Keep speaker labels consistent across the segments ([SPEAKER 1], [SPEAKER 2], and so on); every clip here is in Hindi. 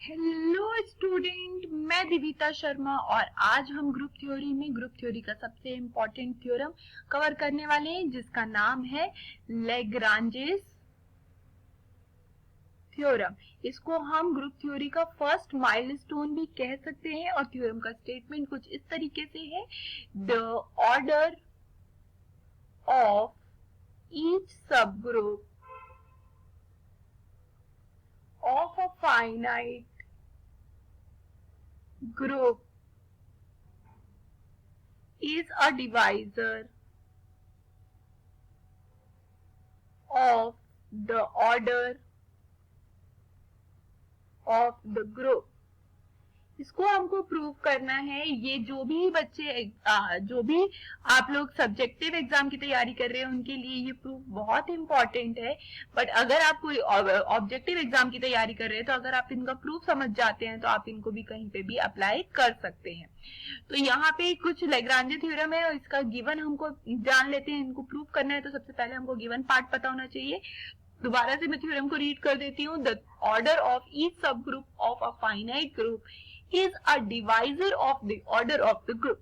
[SPEAKER 1] हेलो स्टूडेंट, मैं दिविता शर्मा और आज हम ग्रुप थ्योरी का सबसे इम्पोर्टेंट थ्योरम कवर करने वाले हैं जिसका नाम है लैग्रांजेस थ्योरम। इसको हम ग्रुप थ्योरी का फर्स्ट माइलस्टोन भी कह सकते हैं और थ्योरम का स्टेटमेंट कुछ इस तरीके से है। द ऑर्डर ऑफ ईच सब group of a finite group is a divisor of the order of the group। इसको हमको प्रूव करना है। ये जो भी बच्चे जो भी आप लोग सब्जेक्टिव एग्जाम की तैयारी कर रहे हैं उनके लिए ये प्रूफ बहुत इंपॉर्टेंट है। बट अगर आप कोई ऑब्जेक्टिव एग्जाम की तैयारी कर रहे हैं तो अगर आप इनका प्रूफ समझ जाते हैं तो आप इनको भी कहीं पे भी अप्लाई कर सकते हैं। तो यहाँ पे कुछ लैग्रांजे थ्योरम है और इसका गिवन हमको जान लेते हैं। इनको प्रूव करना है तो सबसे पहले हमको गिवन पार्ट पता होना चाहिए। दोबारा से मैं थ्योरम को रीड कर देती हूँ। द ऑर्डर ऑफ ईच सब group of a finite group is a divisor of the order of the group।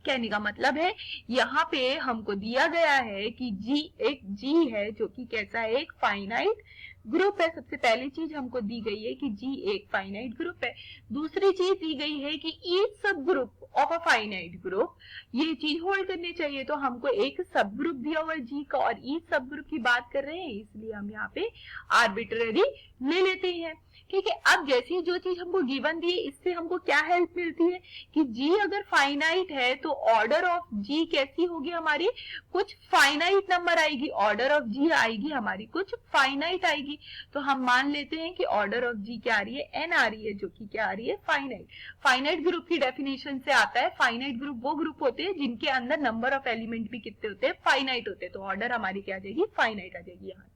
[SPEAKER 1] कहने का मतलब है यहाँ पे हमको दिया गया है कि G एक G है जो कि कैसा है, एक फाइनाइट ग्रुप है। सबसे पहली चीज हमको दी गई है कि G एक फाइनाइट ग्रुप है। दूसरी चीज दी गई है कि ईच सब group of a finite group, ये चीज होल्ड करनी चाहिए। तो हमको एक सब ग्रुप दिया हुआ है G का और ईच सब ग्रुप की बात कर रहे हैं, इसलिए हम यहाँ पे आर्बिट्ररी ले लेते हैं। ठीक है, अब जैसी जो चीज हमको गिवन दी है इससे हमको क्या हेल्प मिलती है कि G अगर फाइनाइट है तो ऑर्डर ऑफ G कैसी होगी, हमारी कुछ फाइनाइट नंबर आएगी। ऑर्डर ऑफ G आएगी हमारी कुछ फाइनाइट आएगी। तो हम मान लेते हैं कि ऑर्डर ऑफ G क्या आ रही है, n आ रही है, जो कि क्या आ रही है, फाइनाइट। फाइनाइट ग्रुप की डेफिनेशन से आता है, फाइनाइट ग्रुप वो ग्रुप होते हैं जिनके अंदर नंबर ऑफ एलिमेंट भी कितने होते हैं, फाइनाइट होते हैं। तो ऑर्डर हमारी क्या आ जाएगी, फाइनाइट आ जाएगी यहाँ।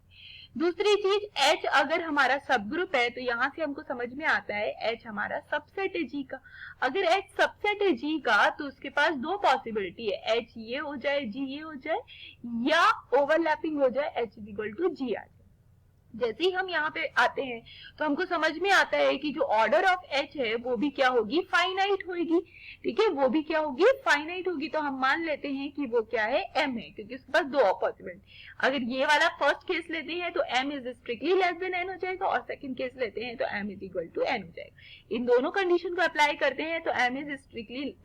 [SPEAKER 1] दूसरी चीज H अगर हमारा सब ग्रुप है तो यहां से हमको समझ में आता है H हमारा सबसेट है G का। अगर H सबसेट है G का तो उसके पास दो पॉसिबिलिटी है, H ये हो जाए, G ये हो जाए, या ओवरलैपिंग हो जाए, H इक्वल टू G आ जाए। जैसे ही हम यहाँ पे आते हैं तो हमको समझ में आता है कि जो ऑर्डर ऑफ H है वो भी क्या होगी, फाइनाइट होगी। ठीक है, वो भी क्या होगी, फाइनाइट होगी। तो हम मान लेते हैं कि वो क्या है, M है, क्योंकि उसके पास दो पॉसिबिलिटी। अगर ये वाला फर्स्ट केस लेते हैं तो M is strictly less then n हो जाएगा और सेकंड केस लेते हैं तो M is equal to n हो जाएगा। इन दोनों कंडीशन को अप्लाई करते हैं तो M is strictly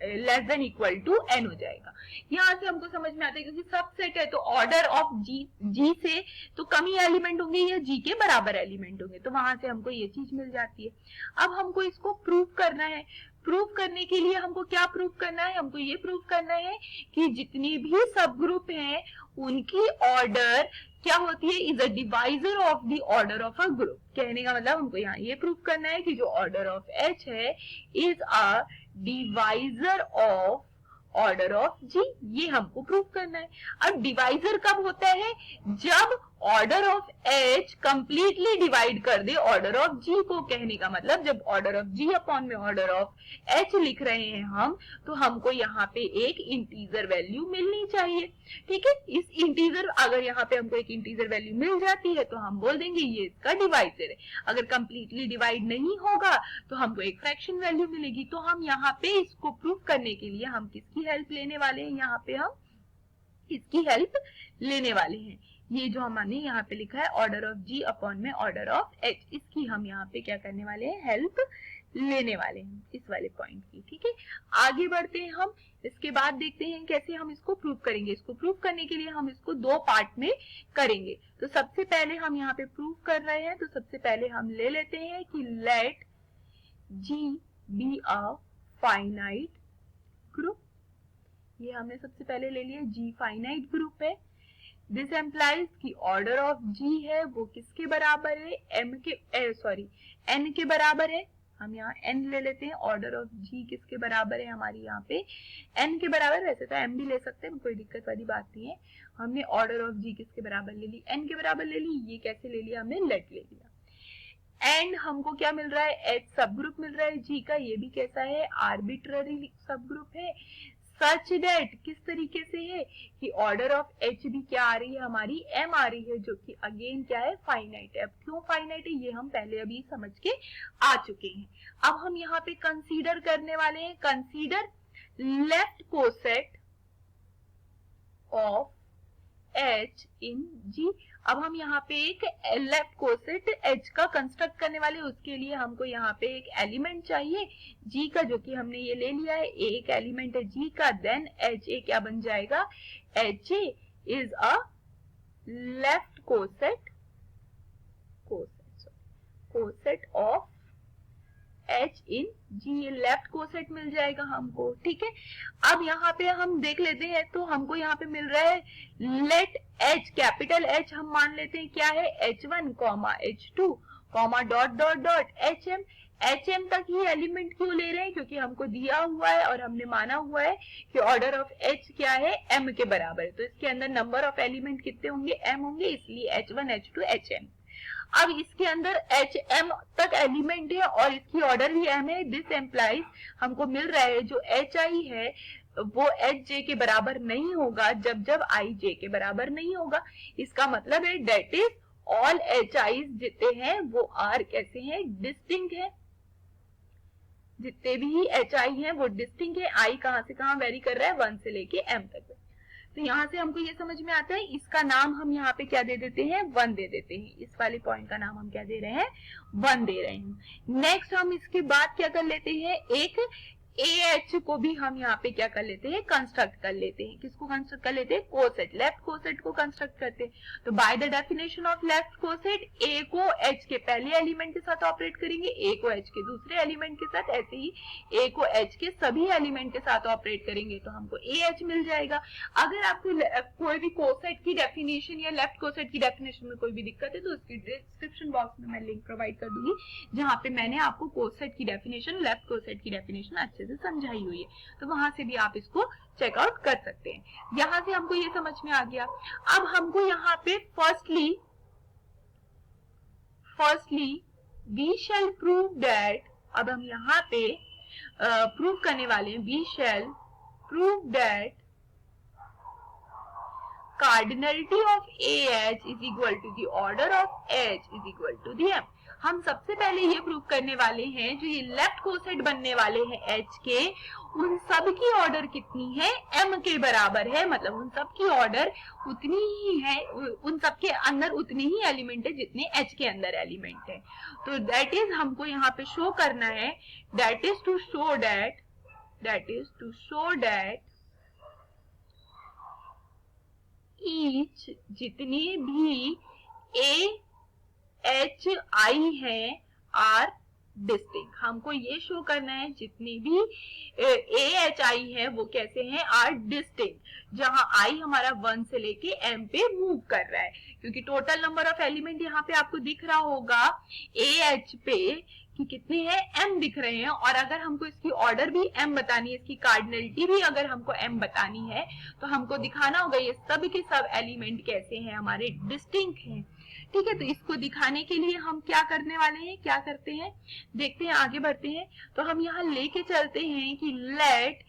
[SPEAKER 1] less than equal to n हो जाएगा। यहाँ से हमको समझ में आता है क्योंकि सबसेट है तो ऑर्डर ऑफ G से तो कम ही एलिमेंट होंगे या G के बराबर एलिमेंट होंगे, तो वहां से हमको ये चीज मिल जाती है। अब हमको इसको प्रूव करना है। प्रूव करने के लिए हमको क्या प्रूव करना है, हमको ये प्रूव करना है कि जितनी भी सब ग्रुप हैं उनकी ऑर्डर क्या होती है, is a divisor of the order of a group. कहने का मतलब हमको यहाँ ये प्रूव करना है कि जो ऑर्डर ऑफ H है is a divisor of order of G, ये हमको प्रूव करना है। अब डिवाइजर कब होता है, जब order of H completely divide कर दे ऑर्डर ऑफ G को। कहने का मतलब जब ऑर्डर ऑफ G अपॉन में ऑर्डर ऑफ H लिख रहे हैं हम, तो हमको यहाँ पे एक इंटीजर वैल्यू मिलनी चाहिए। ठीक है, इस इंटीजर अगर यहाँ पे हमको एक इंटीजर वैल्यू मिल जाती है तो हम बोल देंगे ये इसका डिवाइजर है। अगर कंप्लीटली डिवाइड नहीं होगा तो हमको एक फ्रैक्शन वैल्यू मिलेगी। तो हम यहाँ पे इसको प्रूव करने के लिए हम किसकी हेल्प लेने वाले हैं, यहाँ पे हम इसकी हेल्प लेने वाले हैं। ये जो हमने यहाँ पे लिखा है ऑर्डर ऑफ G अपॉन में ऑर्डर ऑफ H, इसकी हम यहाँ पे क्या करने वाले हैं, हेल्प लेने वाले हैं इस वाले पॉइंट की। ठीक है, आगे बढ़ते हैं हम। इसके बाद देखते हैं कैसे हम इसको प्रूव करेंगे। इसको प्रूव करने के लिए हम इसको दो पार्ट में करेंगे। तो सबसे पहले हम यहाँ पे प्रूव कर रहे हैं तो सबसे पहले हम ले लेते हैं कि let G be a finite group. ये हमने सबसे पहले ले लिया, G फाइनाइट ग्रुप है। दिस एम्प्लाइज कि ऑर्डर ऑफ G है वो किसके बराबर है, n के बराबर है। हम यहाँ n ले लेते हैं। ऑर्डर ऑफ G किसके बराबर है, हमारी यहाँ पे n के बराबर। वैसे तो m भी ले सकते हैं, कोई दिक्कत वाली बात नहीं है। हमने ऑर्डर ऑफ G किसके बराबर ले ली, n के बराबर ले ली। ये कैसे ले लिया, हमने लेट ले लिया। एंड हमको क्या मिल रहा है, H सब ग्रुप मिल रहा है G का। ये भी कैसा है, आर्बिट्ररी सब ग्रुप है। सच दैट किस तरीके से है कि ऑर्डर ऑफ एच भी क्या आ रही है हमारी, एम आ रही है, जो कि अगेन क्या है, फाइनाइट है। अब क्यों फाइनाइट है ये हम पहले अभी समझ के आ चुके हैं। अब हम यहाँ पे कंसीडर करने वाले हैं, consider left coset of H in G. अब हम यहाँ पे एक लेफ्ट कोसेट एच का कंस्ट्रक्ट करने वाले, उसके लिए हमको यहाँ पे एक एलिमेंट चाहिए जी का, जो कि हमने ये ले लिया है, एक एलिमेंट है जी का। देन एच ए क्या बन जाएगा, H A is a left coset of H in G, ये लेफ्ट कोसेट मिल जाएगा हमको। ठीक है, अब यहाँ पे हम देख लेते हैं, तो हमको यहाँ पे मिल रहा है लेट एच, कैपिटल एच हम मान लेते हैं क्या है, H1 comma H2 comma dot dot dot HM। HM तक ही एलिमेंट क्यों ले रहे हैं, क्योंकि हमको दिया हुआ है और हमने माना हुआ है कि ऑर्डर ऑफ H क्या है, M के बराबर है, तो इसके अंदर नंबर ऑफ एलिमेंट कितने होंगे, M होंगे, इसलिए H1 H2 HM। अब इसके अंदर HM तक एलिमेंट है और इसकी ऑर्डर भी M है। दिस एम्प्लाइज हमको मिल रहा है जो HI है वो HJ के बराबर नहीं होगा जब जब IJ के बराबर नहीं होगा। इसका मतलब है दैट इज ऑल HIs जितने हैं वो आर कैसे हैं, डिस्टिंक्ट है। जितने भी HI हैं वो डिस्टिंक्ट है। I कहां से कहां वेरी कर रहा है, 1 से लेके M तक। तो यहाँ से हमको ये समझ में आता है, इसका नाम हम यहाँ पे क्या दे देते हैं, 1 दे देते हैं। इस वाले पॉइंट का नाम हम क्या दे रहे हैं, 1 दे रहे हैं। नेक्स्ट हम इसके बाद क्या कर लेते हैं, एक AH को भी हम यहाँ पे क्या कर लेते हैं, कंस्ट्रक्ट कर लेते हैं। किसको कंस्ट्रक्ट कर लेते हैं, कोसेट, लेफ्ट कोसेट को कंस्ट्रक्ट करते हैं। तो by the definition of left coset A को H के पहले एलिमेंट के साथ ऑपरेट करेंगे, A को H के दूसरे एलिमेंट के साथ, ऐसे ही A को H के सभी एलिमेंट के साथ ऑपरेट करेंगे तो हमको AH मिल जाएगा। अगर आपको कोई भी कोसेट की डेफिनेशन या लेफ्ट कोसेट की डेफिनेशन में कोई भी दिक्कत है तो उसकी डिस्क्रिप्शन बॉक्स में मैं लिंक प्रोवाइड कर दूंगी, जहां पे मैंने आपको कोसेट की डेफिनेशन, लेफ्ट कोसेट की डेफिनेशन अच्छे से समझाई हुई है, तो वहां से भी आप इसको चेकआउट कर सकते हैं। यहां से हमको ये समझ में आ गया। अब हमको यहाँ पे firstly we shall prove that, अब हम यहाँ पे प्रूव करने वाले हैं, we shall prove that cardinality of AH is equal to the order of H is equal to the M। हम सबसे पहले ये प्रूव करने वाले हैं, जो ये लेफ्ट कोसेट बनने वाले हैं H के, उन सब की ऑर्डर कितनी है, M के बराबर है। मतलब उन सब की ऑर्डर उतनी ही है, उन सब के अंदर उतने ही एलिमेंट है जितने H के अंदर एलिमेंट है। तो दैट इज हमको यहाँ पे शो करना है, that is to show that each, जितनी भी AHI हैं आर डिस्टिंक्ट। हमको ये शो करना है जितनी भी AHI है वो कैसे हैं, आर डिस्टिंक्ट, जहां I हमारा 1 से लेके M पे मूव कर रहा है, क्योंकि टोटल नंबर ऑफ एलिमेंट यहाँ पे आपको दिख रहा होगा AH पे कि कितने हैं, M दिख रहे हैं। और अगर हमको इसकी ऑर्डर भी M बतानी है, इसकी कार्डिनलिटी भी अगर हमको M बतानी है, तो हमको दिखाना होगा ये सब के सब एलिमेंट कैसे हैं, हमारे डिस्टिंक्ट हैं। ठीक है, तो इसको दिखाने के लिए हम क्या करने वाले हैं, क्या करते हैं, देखते हैं, आगे बढ़ते हैं। तो हम यहाँ लेके चलते हैं कि let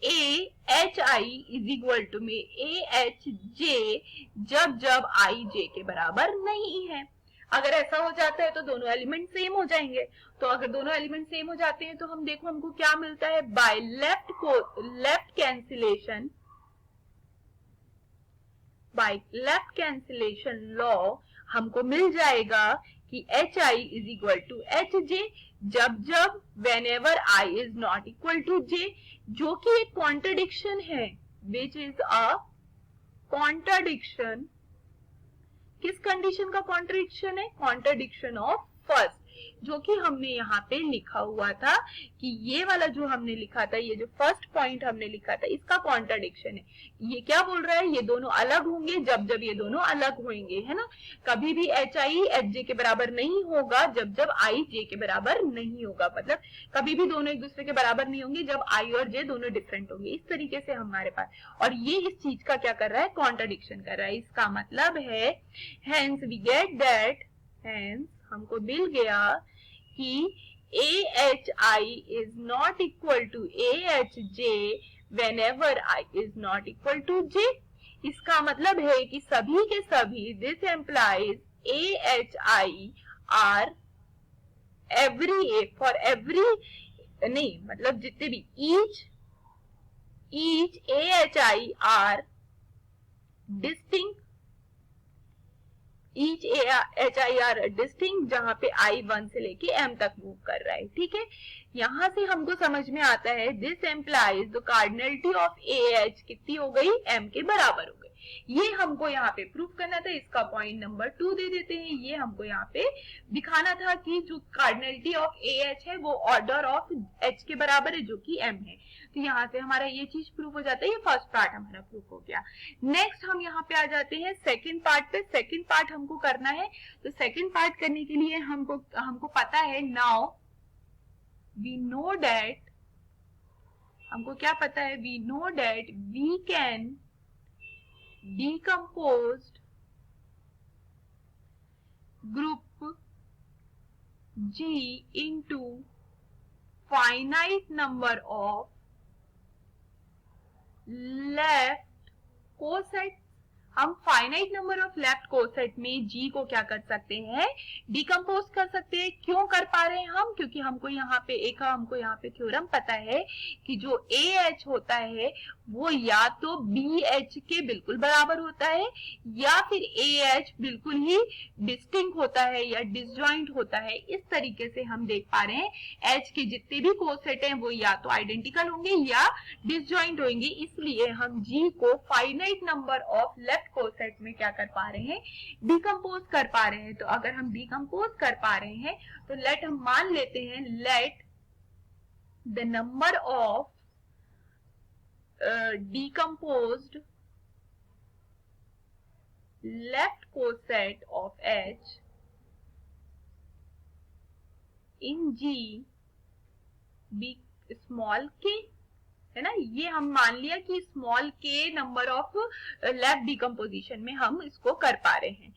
[SPEAKER 1] AHI is equal to में AHJ जब जब I J के बराबर नहीं है। अगर ऐसा हो जाता है तो दोनों एलिमेंट सेम हो जाएंगे। तो अगर दोनों एलिमेंट सेम हो जाते हैं तो हम देखो हमको क्या मिलता है, बाय लेफ्ट कैंसिलेशन लॉ हमको मिल जाएगा कि HI is equal to HJ जब जब whenever I is not equal to J, जो कि एक कॉन्ट्रडिक्शन है, which is a contradiction। किस कंडीशन का कॉन्ट्रडिक्शन है, कॉन्ट्रडिक्शन ऑफ फर्स्ट, जो कि हमने यहाँ पे लिखा हुआ था कि ये वाला जो हमने लिखा था, ये जो फर्स्ट पॉइंट हमने लिखा था, इसका कॉन्ट्रडिक्शन है। ये क्या बोल रहा है, ये दोनों अलग होंगे जब जब ये दोनों अलग होंगे, है ना। कभी भी HI HJ के बराबर नहीं होगा जब जब I J के बराबर नहीं होगा। मतलब कभी भी दोनों एक दूसरे के बराबर नहीं होंगे जब I और J दोनों डिफरेंट होंगे। इस तरीके से हमारे पास, और ये इस चीज का क्या कर रहा है, कॉन्ट्रडिक्शन कर रहा है। इसका मतलब है hence we get that, hence हमको मिल गया कि AHI is not equal to AHJ whenever I is not equal to J। इसका मतलब है कि सभी के सभी this implies AHI are for every नहीं मतलब जितने भी each AHI are distinct, each AHI are distinct जहां पे I 1 से लेके M तक मूव कर रहा है। ठीक है, यहां से हमको समझ में आता है this implies the cardinality of AH कितनी हो गई, M के बराबर हो गई। ये हमको यहाँ पे प्रूफ करना था, इसका पॉइंट नंबर 2 दे देते हैं। ये हमको यहाँ पे दिखाना था कि जो कार्डिनलिटी ऑफ AH है वो ऑर्डर ऑफ H के बराबर है जो कि M है। तो यहाँ से हमारा ये चीज प्रूफ हो जाता है। ये फर्स्ट पार्ट हमारा प्रूफ हो गया। नेक्स्ट हम यहाँ पे आ जाते हैं सेकंड पार्ट पे। सेकंड पार्ट हमको करना है, तो सेकंड पार्ट करने के लिए हमको पता है, नाउ वी नो दैट, हमको क्या पता है, we know that we can decomposed group G into finite number of left cosets। हम finite number of left coset में G को क्या कर सकते हैं, डिकम्पोज कर सकते हैं। क्यों कर पा रहे हैं हम, क्योंकि हमको यहाँ पे थ्योरम पता है कि जो AH होता है वो या तो BH के बिल्कुल बराबर होता है या फिर AH बिल्कुल ही डिस्टिंक्ट होता है या डिसजॉइंट होता है। इस तरीके से हम देख पा रहे हैं H के जितने भी कोसेट हैं वो या तो आइडेंटिकल होंगे या डिसजॉइंट होंगे। इसलिए हम G को finite number of left coset में क्या कर पा रहे हैं, डिकम्पोज कर पा रहे हैं। तो अगर हम डिकम्पोज कर पा रहे हैं तो लेट हम मान लेते हैं, let the number of decomposed left coset of H in G be small k, है ना। ये हम मान लिया कि small k number of left decomposition में हम इसको कर पा रहे हैं।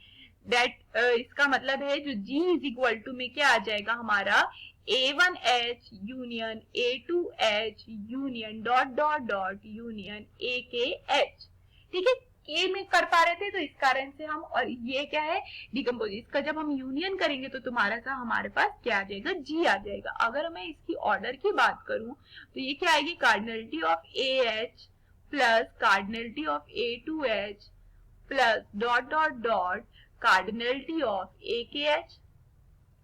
[SPEAKER 1] दैट इसका मतलब है जो G इज इक्वल टू में क्या आ जाएगा हमारा, A1H union A2H union dot dot dot union AKH। ठीक है, K में कर पा रहे थे तो इस कारण से हम, और ये क्या है, डिकम्पोज, इसका जब हम यूनियन करेंगे तो हमारे पास क्या आ जाएगा, G आ जाएगा। अगर मैं इसकी ऑर्डर की बात करूं तो ये क्या आएगी, cardinality of AH plus cardinality of A2H plus dot dot dot cardinality of AKH।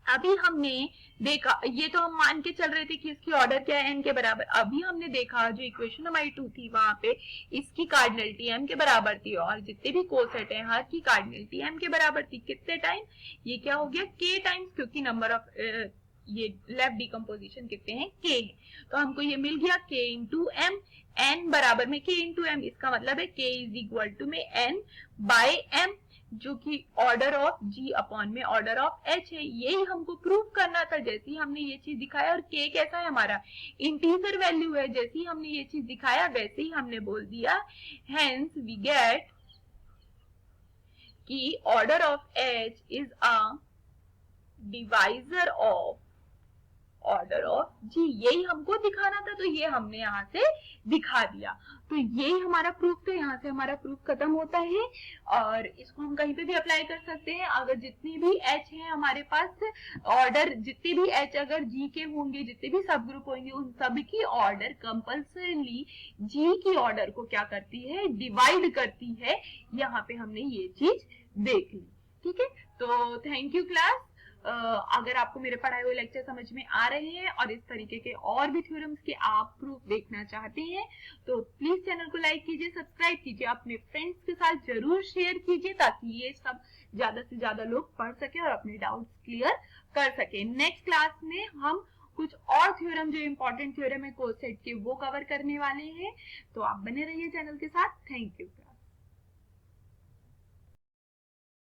[SPEAKER 1] अभी हमने देखा, ये तो हम मान के चल रहे थे कि इसकी ऑर्डर क्या है, n के बराबर। अभी हमने देखा जो इक्वेशन हमारी 2 थी वहां पे इसकी कार्डिनलिटी m के बराबर थी और जितने भी कोसेट है हर की कार्डिनलिटी m के बराबर थी। कितने टाइम, ये क्या हो गया, k टाइम्स, क्योंकि नंबर ऑफ ये लेफ्ट डिकम्पोजिशन कितने हैं, k है। तो हमको ये मिल गया k इंटू m, n बराबर में k इंटू m। इसका मतलब है k इज इक्वल टू में n बाय m, जो कि ऑर्डर ऑफ G अपॉन में ऑर्डर ऑफ H है। यही हमको प्रूव करना था। जैसे ही हमने ये चीज दिखाया, और K कैसा है हमारा, इंटीजर वैल्यू है, जैसे ही हमने ये चीज दिखाया वैसे ही हमने बोल दिया, हेंस वी गेट कि order of H is a divisor of order of G। यही हमको दिखाना था, तो ये हमने यहाँ से दिखा दिया। तो यही हमारा प्रूफ था, यहाँ से हमारा प्रूफ खत्म होता है और इसको हम कहीं पे भी अप्लाई कर सकते हैं। अगर जितनी भी H है हमारे पास ऑर्डर, जितने भी H अगर G के होंगे, जितने भी सब ग्रुप होंगे, उन सभी की ऑर्डर कंपल्सरीली G की ऑर्डर को क्या करती है, डिवाइड करती है। यहाँ पे हमने ये चीज देख ली। ठीक है, तो थैंक यू क्लास। अगर आपको मेरे पढ़ाए हुए लेक्चर समझ में आ रहे हैं और इस तरीके के और भी थ्योरम्स के आप प्रूफ देखना चाहते हैं तो प्लीज चैनल को लाइक कीजिए, सब्सक्राइब कीजिए, अपने फ्रेंड्स के साथ जरूर शेयर कीजिए ताकि ये सब ज्यादा से ज्यादा लोग पढ़ सके और अपने डाउट्स क्लियर कर सके। नेक्स्ट क्लास में हम कुछ और थ्योरम, जो इम्पोर्टेंट थ्योरम है कोसेट के, वो कवर करने वाले हैं। तो आप बने रहिए चैनल के साथ। Thank you.